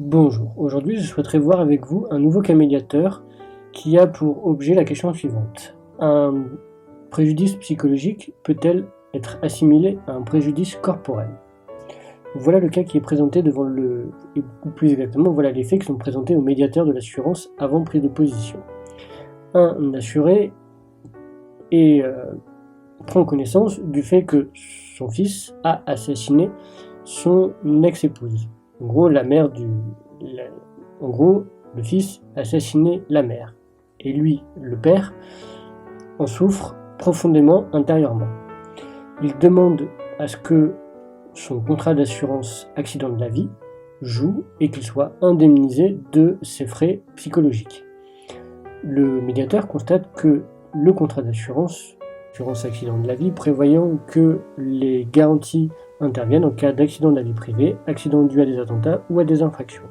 Bonjour, aujourd'hui je souhaiterais voir avec vous un nouveau cas médiateur qui a pour objet la question suivante. Un préjudice psychologique peut-elle être assimilé à un préjudice corporel? Voilà le cas qui est présenté ou plus exactement, voilà les faits qui sont présentés au médiateur de l'assurance avant prise de position. Un assuré prend connaissance du fait que son fils a assassiné son ex-épouse. En gros, le fils a assassiné la mère. Et lui, le père, en souffre profondément intérieurement. Il demande à ce que son contrat d'assurance accident de la vie joue et qu'il soit indemnisé de ses frais psychologiques. Le médiateur constate que le contrat d'assurance accident de la vie, prévoyant que les garanties interviennent en cas d'accident de la vie privée, accident dû à des attentats ou à des infractions.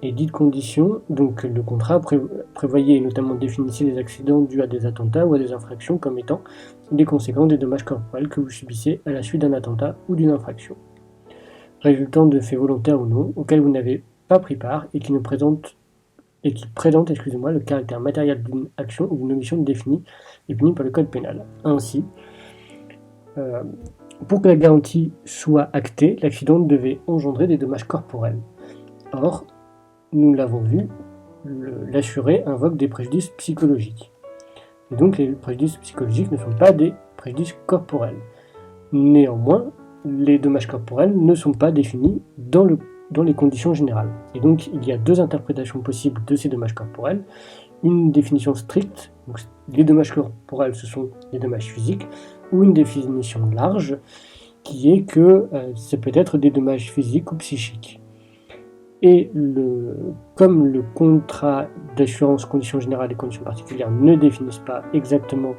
Les dites conditions, donc le contrat prévoyait et notamment définissait les accidents dus à des attentats ou à des infractions comme étant des conséquences des dommages corporels que vous subissez à la suite d'un attentat ou d'une infraction, résultant de faits volontaires ou non, auxquels vous n'avez pas pris part et qui présentent le caractère matériel d'une action ou d'une omission définie et punie par le code pénal. Ainsi, pour que la garantie soit actée, l'accident devait engendrer des dommages corporels. Or, nous l'avons vu, l'assuré invoque des préjudices psychologiques. Et donc les préjudices psychologiques ne sont pas des préjudices corporels. Néanmoins, les dommages corporels ne sont pas définis dans les conditions générales. Et donc il y a deux interprétations possibles de ces dommages corporels. Une définition stricte, donc les dommages corporels ce sont des dommages physiques, ou une définition large, qui est que ça peut être des dommages physiques ou psychiques. Et comme le contrat d'assurance conditions générales et conditions particulières ne définissent pas exactement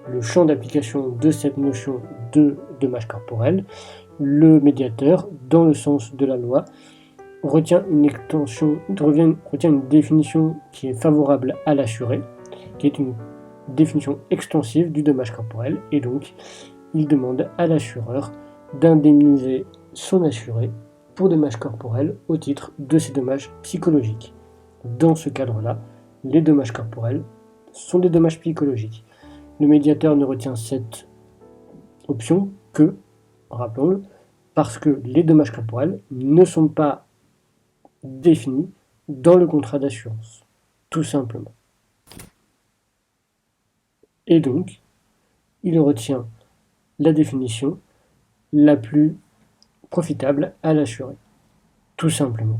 le champ d'application de cette notion de dommage corporel, le médiateur, dans le sens de la loi, retient une définition qui est favorable à l'assuré, qui est une définition extensive du dommage corporel, et donc il demande à l'assureur d'indemniser son assuré pour dommages corporels au titre de ces dommages psychologiques. Dans ce cadre-là, les dommages corporels sont des dommages psychologiques. Le médiateur ne retient cette option que, rappelons-le, parce que les dommages corporels ne sont pas définis dans le contrat d'assurance, tout simplement. Et donc, il retient la définition la plus profitable à l'assuré, tout simplement.